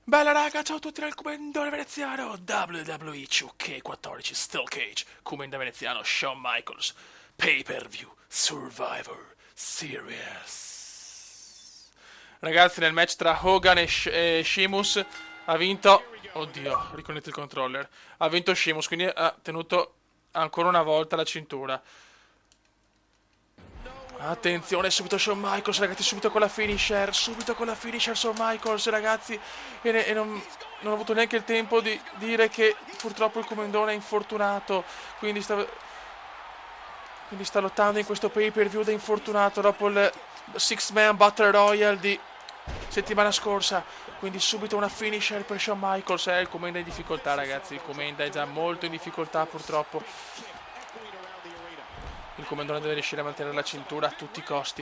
Bella raga, ciao a tutti dal Commendone Veneziano WWE 2K14 Steel Cage, Commenda Veneziano, Shawn Michaels, Pay-Per-View, Survivor Series. Ragazzi, nel match tra Hogan e Sheamus ha vinto... Oddio, riconnetti il controller. Ha vinto Sheamus, quindi ha tenuto ancora una volta la cintura. Attenzione, subito Shawn Michaels, ragazzi, subito con la finisher Shawn Michaels, ragazzi, e non ho avuto neanche il tempo di dire che purtroppo il Commendone è infortunato, quindi sta lottando in questo pay-per-view da infortunato dopo il Six-Man Battle Royale di settimana scorsa, quindi subito una finisher per Shawn Michaels. Il Commenda è in difficoltà, ragazzi, il Commenda è già molto in difficoltà purtroppo. Il Commendone deve riuscire a mantenere la cintura a tutti i costi.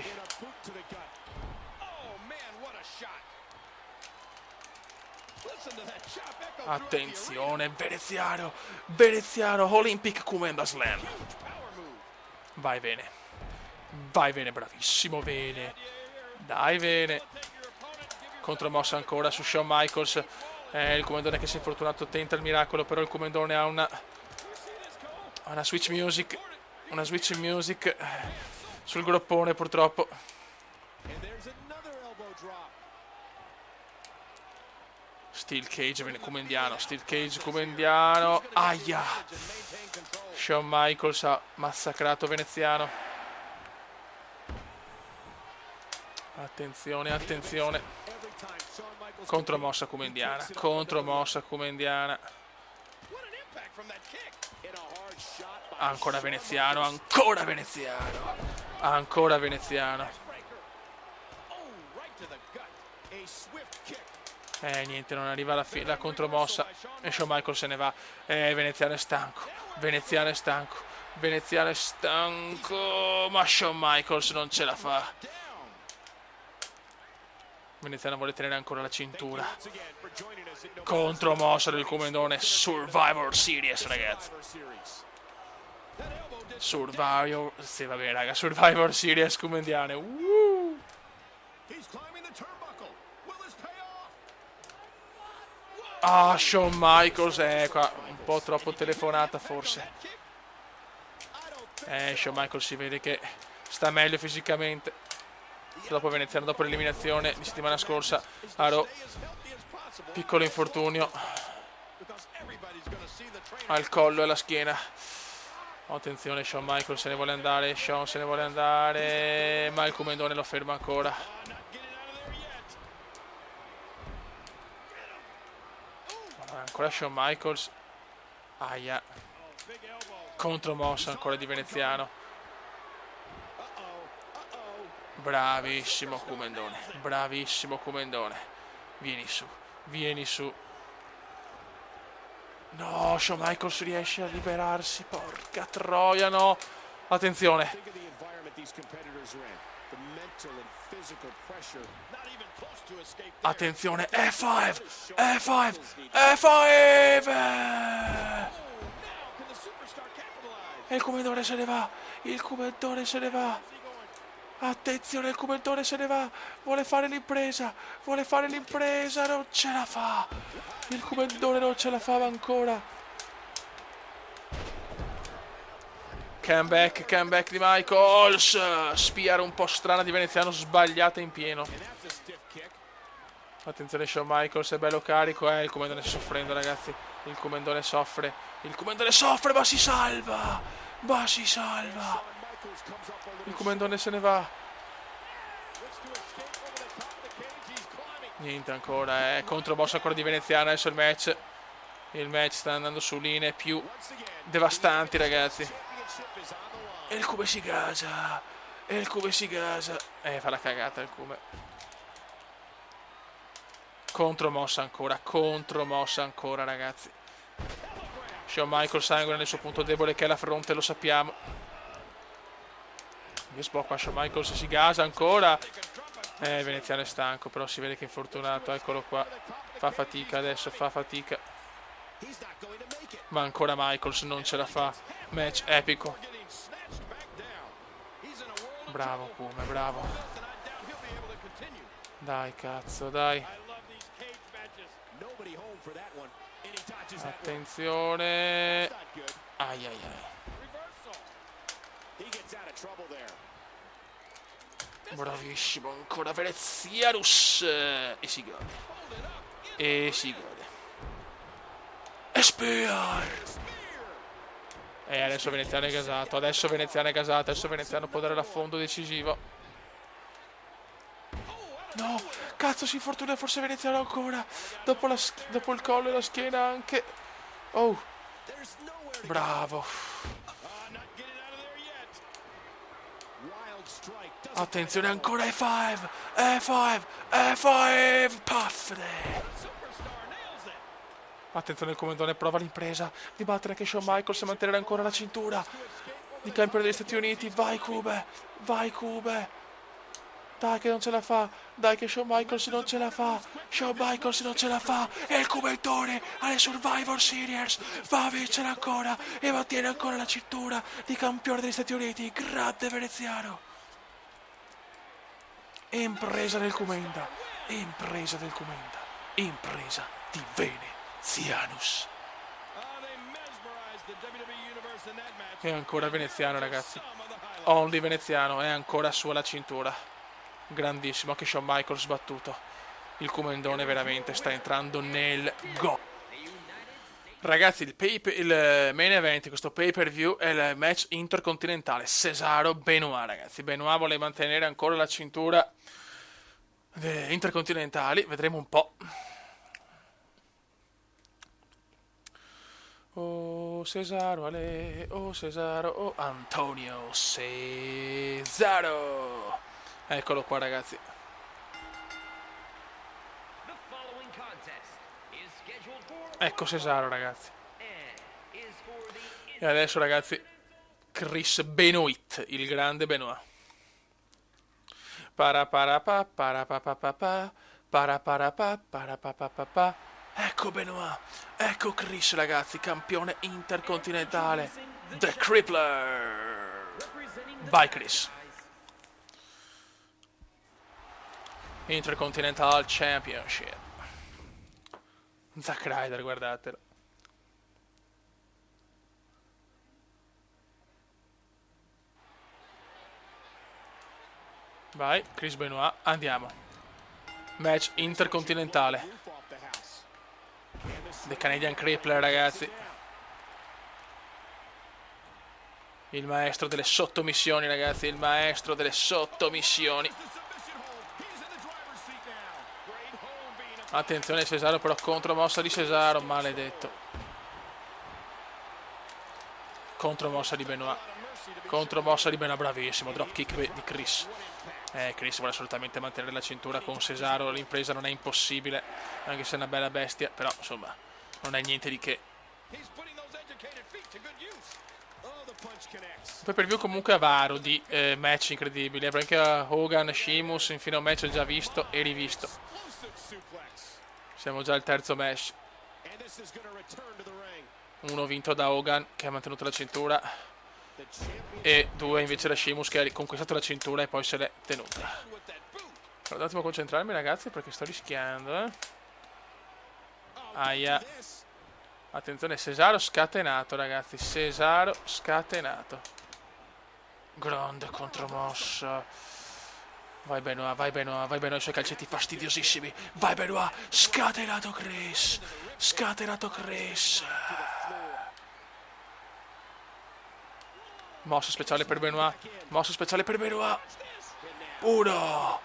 Attenzione, Veneziano, Olympic Commenda Slam. Vai bene, bravissimo, bene. Dai, bene. Contromossa ancora su Shawn Michaels. Il Commendone che si è infortunato tenta il miracolo, però il Commendone ha una switch music. Una switch music sul groppone, purtroppo. Steel Cage Comendiano. Aia! Shawn Michaels ha massacrato Veneziano. Attenzione. Contromossa Comendiana. Ancora Veneziano. Niente, non arriva la contromossa e Shawn Michaels se ne va. Veneziano è stanco, ma Shawn Michaels non ce la fa. Veneziano vuole tenere ancora la cintura. Contromossa del Commendone. Survivor Series, ragazzi. Survivor Series Commendiane. Shawn Michaels, qua un po' troppo telefonata forse. Shawn Michaels si vede che sta meglio fisicamente. Dopo Veneziano, dopo l'eliminazione di settimana scorsa, piccolo infortunio al collo e alla schiena. Attenzione, Shawn Michaels se ne vuole andare, ma il Commendone lo ferma ancora. Ancora Shawn Michaels. Aia. Contromossa ancora di Veneziano. Bravissimo Commendone. Vieni su. No, Shawn Michaels riesce a liberarsi. Porca troia, no. Attenzione. Attenzione. E5. E il Commendone se ne va. Attenzione, il Commendone se ne va. Vuole fare l'impresa. Non ce la fa. Il Commendone non ce la fa ancora. Comeback di Michaels. Spiare un po' strana di Veneziano, sbagliata in pieno. Attenzione, Shawn Michaels è bello carico. Il Commendone sta soffrendo, ragazzi. Il Commendone soffre, ma si salva. Il Commendone se ne va. Niente ancora, contromossa ancora di Veneziano. Adesso il match sta andando su linee più devastanti, ragazzi. E il Come si gasa. Fa la cagata il Come. Contromossa ancora, ragazzi. Shawn Michaels sangue nel suo punto debole che è la fronte, lo sappiamo. Qua Shawn Michaels si gasa ancora. Veneziano è stanco, però si vede che è infortunato. Eccolo qua. Fa fatica. Ma ancora Michaels non ce la fa. Match epico. Bravo Come, bravo. Dai, cazzo, dai. Attenzione. Ai ai ai. Bravissimo ancora Veneziarus. E si gode. E si gode. E Spear. E adesso Veneziano è gasato. Adesso Veneziano è gasato. Adesso Veneziano può dare l'affondo decisivo. No, cazzo, si infortuna forse Veneziano ancora. Dopo il collo e la schiena anche. Oh, bravo. Attenzione ancora E5. E5. E5. Puff. Attenzione, il comandone prova l'impresa di battere anche Shawn Michaels e mantenere ancora la cintura di campione degli Stati Uniti. Vai Cube. Vai Cube. Dai che non ce la fa, dai che Shawn Michaels non ce la fa, Shawn Michaels non ce la fa, e il Cubettone alle Survivor Series va a vincere ancora e mantiene ancora la cintura di campione degli Stati Uniti. Grande Veneziano. Impresa del Comenda, impresa del Comenda, impresa di Venezianus. E ancora Veneziano, ragazzi, only Veneziano, è ancora sua la cintura. Grandissimo, anche Shawn Michaels sbattuto. Il Comendone veramente sta entrando nel go. Ragazzi, il main event di questo pay per view è il match intercontinentale Cesaro-Benoit, ragazzi. Benoit vuole mantenere ancora la cintura intercontinentali, vedremo un po'. Oh Cesaro, Ale, oh Cesaro, oh Antonio Cesaro. Eccolo qua, ragazzi. Ecco Cesaro, ragazzi. E adesso, ragazzi, Chris Benoit, il grande Benoit. Ecco Benoit, ecco Chris, ragazzi, campione intercontinentale, The Crippler. Vai Chris. Intercontinental Championship. Zack Ryder, guardatelo. Vai, Chris Benoit, andiamo. Match intercontinentale. The Canadian Crippler, ragazzi. Il maestro delle sottomissioni, ragazzi, il maestro delle sottomissioni. Attenzione Cesaro, però contromossa di Cesaro, maledetto. Contromossa di Benoit. Contromossa di Benoit, bravissimo. Dropkick di Chris. Chris vuole assolutamente mantenere la cintura con Cesaro. L'impresa non è impossibile, anche se è una bella bestia. Però insomma non è niente di che. Poi per view comunque avaro di match incredibili. Perché Hogan, Sheamus, infine un match già visto e rivisto. Siamo già al terzo match. Uno vinto da Hogan, che ha mantenuto la cintura, e due invece da Sheamus, che ha conquistato la cintura e poi se l'è tenuta. Però un attimo a concentrarmi, ragazzi, perché sto rischiando, Aia. Attenzione, Cesaro scatenato, ragazzi. Cesaro scatenato. Grande contromossa. Vai Benoit, vai Benoit, vai Benoit, i suoi calcetti fastidiosissimi. Vai Benoit, scatenato Chris. Scatenato Chris. Mossa speciale per Benoit. Mossa speciale per Benoit. 1,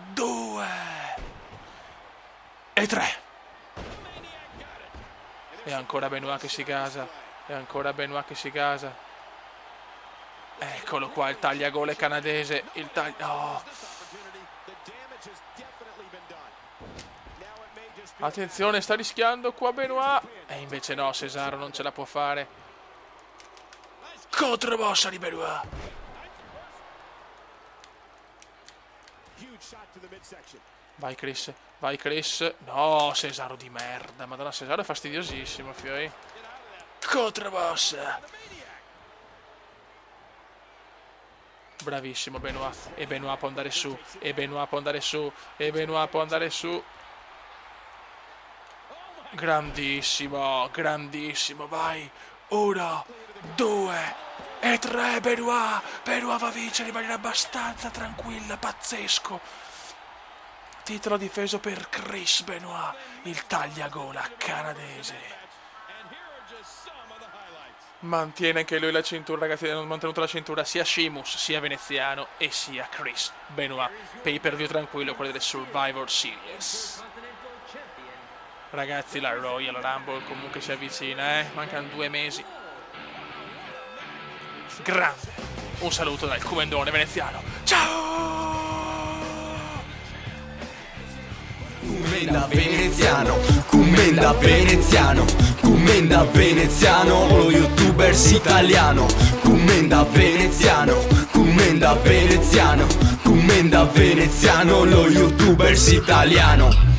2 e 3. E ancora Benoit che si gasa. E ancora Benoit che si gasa. Eccolo qua il tagliagole canadese. Il oh. Attenzione, sta rischiando qua Benoit. E invece no, Cesaro non ce la può fare. Contromossa di Benoit. Vai Chris, vai Chris. No, Cesaro di merda. Madonna, Cesaro è fastidiosissimo, fioi. Contromossa. Bravissimo Benoit. E Benoit può andare su. E Benoit può andare su. E Benoit può andare su. Grandissimo, grandissimo, vai. 1, 2 e 3, Benoit. Benoit va a vincere in maniera abbastanza tranquilla, pazzesco. Titolo difeso per Chris Benoit, il tagliagola canadese. Mantiene anche lui la cintura, ragazzi, hanno mantenuto la cintura sia Sheamus, sia Veneziano e sia Chris Benoit. Pay per view tranquillo, quello delle Survivor Series. Ragazzi, la Royal Rumble comunque si avvicina, mancano 2 mesi. Grande, un saluto dal Comendone Veneziano. Ciao! Commenda veneziano, commenda veneziano, commenda veneziano, lo youtubers italiano. Commenda veneziano, commenda veneziano, commenda veneziano, lo youtubers italiano.